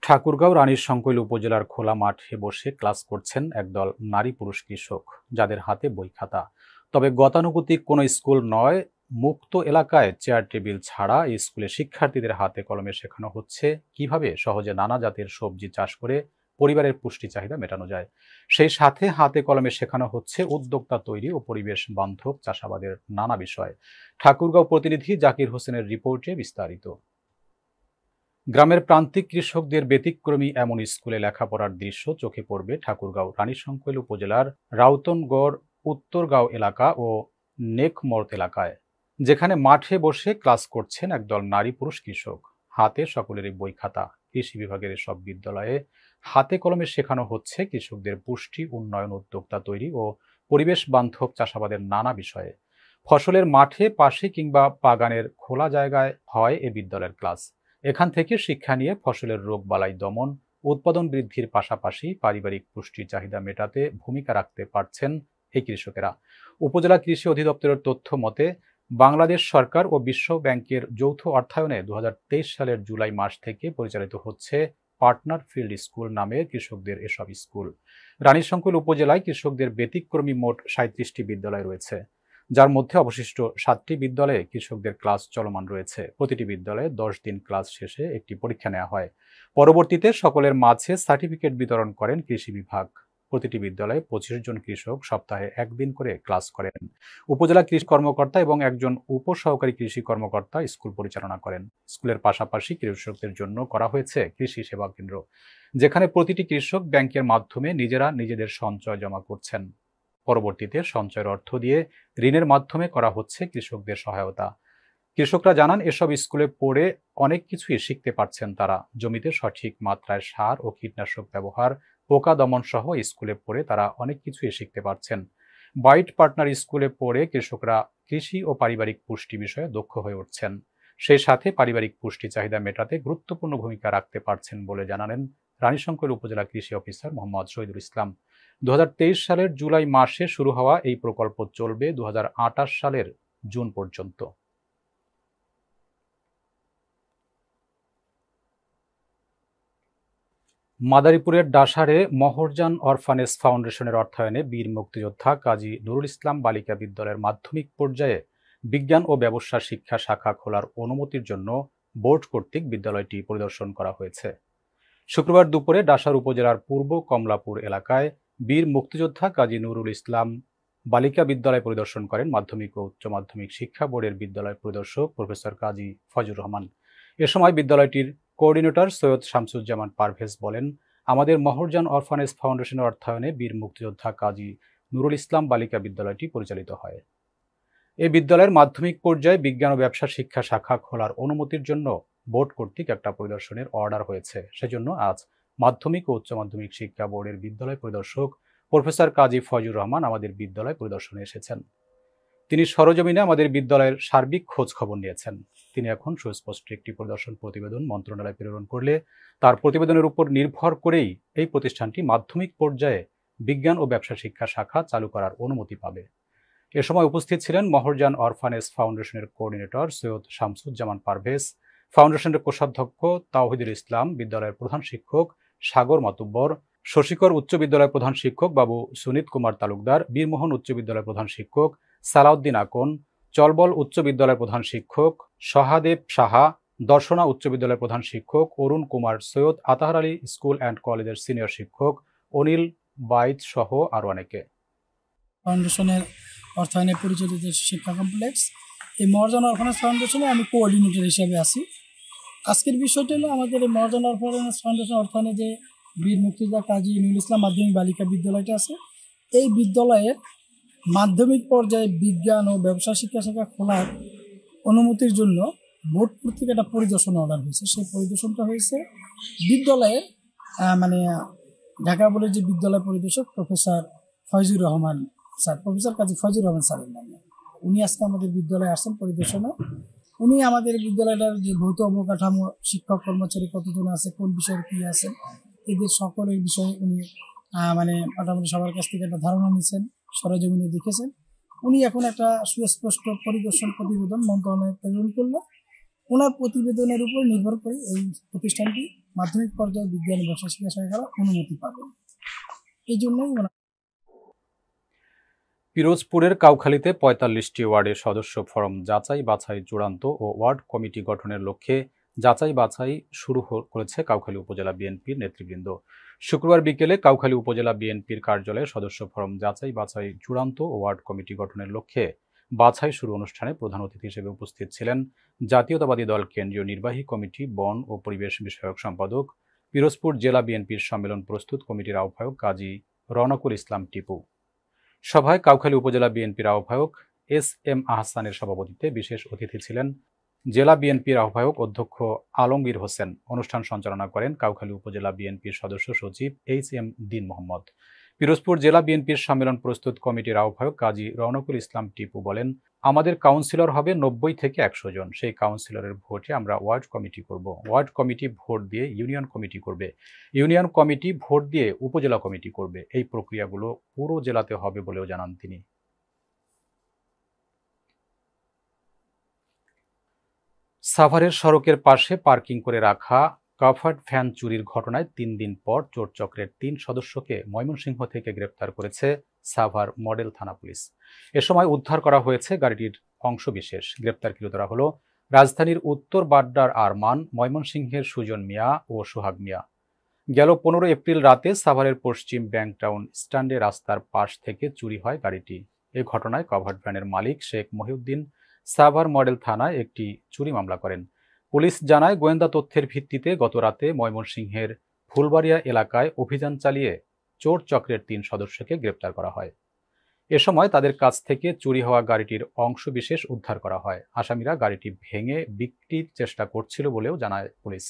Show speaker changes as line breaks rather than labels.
ঠাকুরগাঁও রানীর সংকৈল উপজেলার খোলা মাঠে বসে ক্লাস করছেন একদল নারী পুরুষ কৃষক, যাদের হাতে বই খাতা। তবে গতানুগতিক কোনো স্কুল নয়, মুক্ত এলাকায় চেয়ার টেবিল ছাড়া এই স্কুলে শিক্ষার্থীদের হাতে কলমে শেখানো হচ্ছে কিভাবে সহজে নানা জাতের সবজি চাষ করে পরিবারের পুষ্টি চাহিদা মেটানো যায়। সেই সাথে হাতে কলমে শেখানো হচ্ছে উদ্যোক্তা তৈরি ও পরিবেশ বান্ধব চাষাবাদের নানা বিষয়। ঠাকুরগাঁও প্রতিনিধি জাকির হোসেনের রিপোর্টে বিস্তারিত। গ্রামের প্রান্তিক কৃষকদের ব্যতিক্রমী এমন স্কুলে লেখাপড়ার দৃশ্য চোখে পড়বে ঠাকুরগাঁও রানীশংকৈল উপজেলার রাউতনগড় উত্তরগাঁও এলাকা ও নেকমর্ত এলাকায়, যেখানে মাঠে বসে ক্লাস করছেন একদল নারী পুরুষ কৃষক। হাতে সকলেরই বই খাতা। কৃষি বিভাগের এসব বিদ্যালয়ে হাতে কলমে শেখানো হচ্ছে কৃষকদের পুষ্টি উন্নয়ন, উদ্যোক্তা তৈরি ও পরিবেশ বান্ধব চাষাবাদের নানা বিষয়ে। ফসলের মাঠে, পাশে কিংবা বাগানের খোলা জায়গায় হয় এ বিদ্যালয়ের ক্লাস। এখান থেকে শিক্ষা নিয়ে ফসলের রোগবালাই দমন, উৎপাদন বৃদ্ধির পাশাপাশি পারিবারিক পুষ্টির চাহিদা মেটাতে ভূমিকা রাখতে পারছেন এই কৃষকেরা। উপজেলা কৃষি অধিদপ্তরের তথ্য মতে, বাংলাদেশ সরকার ও বিশ্ব ব্যাংকের যৌথ অর্থায়নে ২০২৩ সালের জুলাই মাস থেকে পরিচালিত হচ্ছে পার্টনার ফিল্ড স্কুল নামে কৃষকদের এসব স্কুল। রানীশংকৈল উপজেলায় কৃষকদের ব্যতিক্রমী মোট ৩৭টি বিদ্যালয় রয়েছে, যার মধ্যে অবশিষ্ট ৭টি বিদ্যালয়ে কৃষকদের ক্লাস চলমান রয়েছে। প্রতিটি বিদ্যালয়ে ১০ দিন ক্লাস শেষে একটি পরীক্ষা নেওয়া হয়। পরবর্তীতে সকলের মাঝে সার্টিফিকেট বিতরণ করেন কৃষি বিভাগ। প্রতিটি বিদ্যালয়ে ২৫ জন কৃষক সপ্তাহে একদিন করে ক্লাস করেন। উপজেলা কৃষি কর্মকর্তা এবং একজন উপসহকারী কৃষি কর্মকর্তা স্কুল পরিচালনা করেন। স্কুলের পাশাপাশি কৃষকদের জন্য করা হয়েছে কৃষি সেবা কেন্দ্র, যেখানে প্রতিটি কৃষক ব্যাংকের মাধ্যমে নিজেরা নিজেদের সঞ্চয় জমা করছেন। পরবর্তীতে সঞ্চয়ের অর্থ দিয়ে ঋণের মাধ্যমে করা হচ্ছে কৃষকদের সহায়তা। কৃষকরা জানান, এসব স্কুলে পড়ে অনেক কিছুই শিখতে পারছেন তারা। জমিতে সঠিক মাত্রায় সার ও কীটনাশক ব্যবহার, পোকা দমন সহ স্কুলে পড়ে তারা অনেক কিছুই শিখতে পারছেন। বাইট পার্টনার স্কুলে পড়ে কৃষকরা কৃষি ও পারিবারিক পুষ্টি বিষয়ে দক্ষ হয়ে উঠছেন। সেই সাথে পারিবারিক পুষ্টি চাহিদা মেটাতে গুরুত্বপূর্ণ ভূমিকা রাখতে পারছেন বলে জানালেন রানীশংকৈল উপজেলা কৃষি অফিসার মোহাম্মদ শহীদুল ইসলাম। ২০২৩ সালের জুলাই মাসে শুরু হওয়া এই প্রকল্প চলবে ২০২৮ সালের জুন পর্যন্ত। মাদারীপুরের ডাসারে মহরজান অরফানেজ ফাউন্ডেশনের অর্থায়নে বীর মুক্তিযোদ্ধা কাজী নুরুল ইসলাম বালিকা বিদ্যালয়ের মাধ্যমিক পর্যায়ে বিজ্ঞান ও ব্যবসা শিক্ষা শাখা খোলার অনুমতির জন্য বোর্ড কর্তৃক বিদ্যালয়টি পরিদর্শন করা হয়েছে। শুক্রবার দুপুরে ডাসার উপজেলার পূর্ব কমলাপুর এলাকায় বীর মুক্তিযোদ্ধা কাজী নুরুল ইসলাম বালিকা বিদ্যালয় পরিদর্শন করেন মাধ্যমিক ও উচ্চ মাধ্যমিক শিক্ষা বোর্ডের বিদ্যালয় পরিদর্শক প্রফেসর কাজী ফজলুর রহমান। এ সময় বিদ্যালয়টির কোঅর্ডিনেটর সৈয়দ শামসুজ্জামান পারভেজ বলেন, আমাদের মহরজান অরফানেজ ফাউন্ডেশনের অর্থায়নে বীর মুক্তিযোদ্ধা কাজী নুরুল ইসলাম বালিকা বিদ্যালয়টি পরিচালিত হয়। এই বিদ্যালয়ের মাধ্যমিক পর্যায়ে বিজ্ঞান ও ব্যবসা শিক্ষা শাখা খোলার অনুমতির জন্য বোর্ড কর্তৃক একটা পরিদর্শনের অর্ডার হয়েছে। সেজন্য আজ মাধ্যমিক ও উচ্চ মাধ্যমিক শিক্ষা বোর্ডের বিদ্যালয় পরিদর্শক প্রফেসর কাজী ফজলুর রহমান আমাদের বিদ্যালয় পরিদর্শনে এসেছেন। তিনি সরজমিনে আমাদের বিদ্যালয়ের সার্বিক খোঁজ খবর নিয়েছেন। তিনি এখন সুস্পষ্ট একটি পরিদর্শন প্রতিবেদন মন্ত্রণালয়ে প্রেরণ করলে তার প্রতিবেদনের উপর নির্ভর করেই এই প্রতিষ্ঠানটি মাধ্যমিক পর্যায়ে বিজ্ঞান ও ব্যবসা শিক্ষা শাখা চালু করার অনুমতি পাবে। এ সময় উপস্থিত ছিলেন মহরজান অরফানেজ ফাউন্ডেশনের কোঅর্ডিনেটর সৈয়দ শামসুজ্জামান পারভেজ, ফাউন্ডেশনের কোষাধ্যক্ষ তাওহিদুল ইসলাম, বিদ্যালয়ের প্রধান শিক্ষক সাগর মাতুব্বর, শশীকর উচ্চ বিদ্যালয়ের প্রধান শিক্ষক বাবু সুনীত কুমার তালুকদার, বীরমোহন উচ্চ বিদ্যালয়ের প্রধান শিক্ষক সালাউদ্দিন আকন, চলবল উচ্চ বিদ্যালয়ের প্রধান শিক্ষক সহাদেব সাহা, দর্শনা উচ্চ বিদ্যালয়ের প্রধান শিক্ষক অরুণ কুমার সৈয়দ, আতাহার আলী স্কুল অ্যান্ড কলেজের সিনিয়র শিক্ষক অনিল বাইত সহ আরও অনেকে।
ফাউন্ডেশনের অর্থায়নে পরিচালিত শিক্ষা কমপ্লেক্স, এই মহরজান অরফানেজ ফাউন্ডেশনে আমি কোঅর্ডিনেটর হিসেবে আছি। আজকের বিষয়টি হলো আমাদের এই মহরজান অরফানেজ ফাউন্ডেশন অর্থায়নে যে বীর মুক্তিযোদ্ধা কাজী নুরুল ইসলাম মাধ্যমিক বালিকা বিদ্যালয়টা আছে, এই বিদ্যালয়ের মাধ্যমিক পর্যায়ে বিজ্ঞান ও ব্যবসা শিক্ষা শাখা খোলার অনুমতির জন্য বোর্ড কর্তৃক একটা পরিদর্শন অর্ডার হয়েছে। সেই পরিদর্শনটা হয়েছে বিদ্যালয়ের ঢাকা বোর্ডের যে বিদ্যালয় পরিদর্শক professor Fazlur Rahman sir, professor Kazi Fazlur Rahman স্যারের নামে। উনি আজকে আমাদের বিদ্যালয়ে আসছেন পরিদর্শনে। উনি আমাদের বিদ্যালয়টার যে ভৌত অবকাঠামো, শিক্ষক কর্মচারী কতজন আছে, কোন বিষয়ে কী আছে, এদের সকলের বিষয়ে উনি মোটামুটি সবার কাছ থেকে একটা ধারণা নিয়েছেন, সরজমিনে দেখেছেন। উনি এখন একটা সুস্পষ্ট পরিদর্শন প্রতিবেদন মন্ত্রণালয়ে প্রেরণ করলেন। ওনার প্রতিবেদনের উপর নির্ভর করে এই প্রতিষ্ঠানটি মাধ্যমিক পর্যায়ে বিজ্ঞান ব্যবসায় শিক্ষা শাখারা অনুমতি পাবে। এই জন্যই
পিরোজপুরের কাউখালীতে ৪৫টি ওয়ার্ডের সদস্য ফরম যাচাই বাছাই চূড়ান্ত ও ওয়ার্ড কমিটি গঠনের লক্ষ্যে যাচাই বাছাই শুরু করেছে কাউখালী উপজেলা বিএনপির নেতৃবৃন্দ। শুক্রবার বিকেলে কাউখালী উপজেলা বিএনপির কার্যালয়ে সদস্য ফরম যাচাই বাছাই চূড়ান্ত ও ওয়ার্ড কমিটি গঠনের লক্ষ্যে বাছাই শুরু অনুষ্ঠানে প্রধান অতিথি হিসেবে উপস্থিত ছিলেন জাতীয়তাবাদী দল কেন্দ্রীয় নির্বাহী কমিটি বন ও পরিবেশ বিষয়ক সম্পাদক, পিরোজপুর জেলা বিএনপির সম্মেলন প্রস্তুত কমিটির আহ্বায়ক কাজী রওনকুল ইসলাম টিপু। সভায় কাউখালী উপজেলা বিএনপির আহ্বায়ক এস.এম. আহসানের সভাপতিত্বে বিশেষ অতিথি ছিলেন জেলা বিএনপির আহ্বায়ক অধ্যক্ষ আলমগীর হোসেন। অনুষ্ঠান সঞ্চালনা করেন কাউখালী উপজেলা বিএনপির সদস্য সচিব এইচ.এম. দীন মোহাম্মদ। পিরোজপুর জেলা বিএনপির সম্মেলন প্রস্তুত কমিটির আহ্বায়ক কাজী রওনকুল ইসলাম টিপু বলেন, আমাদের কাউন্সিলর হবে ৯০ থেকে ১০০ জন। সেই কাউন্সিলরের ভোটে আমরা ওয়ার্ড কমিটি করব। ওয়ার্ড কমিটি ভোট দিয়ে ইউনিয়ন কমিটি করবে। ইউনিয়ন কমিটি ভোট দিয়ে উপজেলা কমিটি করবে। এই প্রক্রিয়াগুলো পুরো জেলাতে হবে বলেও জানান তিনি। সাভারের সড়কের পাশে পার্কিং করে রাখা কাভার্ড ভ্যান চুরির ঘটনায় ৩ দিন পর চোরচক্রের ৩ সদস্যকে ময়মনসিংহ থেকে গ্রেপ্তার করেছে সাভার মডেল থানা পুলিশ। এ সময় উদ্ধার করা হয়েছে গাড়িটির অংশবিশেষ। গ্রেপ্তারকৃতরা হল রাজধানীর উত্তর বাড্ডার আরমান, ময়মনসিংহের সুজন মিয়া ও সোহাগ মিয়া। গেল ১৫ এপ্রিল রাতে সাভারের পশ্চিম ব্যাংক টাউন স্ট্যান্ডে রাস্তার পাশ থেকে চুরি হয় গাড়িটি। এ ঘটনায় কাভার্ড ভ্যানের মালিক শেখ মহিউদ্দিন সাভার মডেল থানায় একটি চুরি মামলা করেন। পুলিশ জানায়, গোয়েন্দা তথ্যের ভিত্তিতে গত রাতে ময়মনসিংহের ফুলবাড়িয়া এলাকায় অভিযান চালিয়ে চোর চক্রের ৩ সদস্যকে গ্রেপ্তার করা হয়। এ সময় তাদের কাছ থেকে চুরি হওয়া গাড়িটির অংশবিশেষ উদ্ধার করা হয়। আসামিরা গাড়িটি ভেঙে বিক্রির চেষ্টা করছিল বলেও জানায় পুলিশ।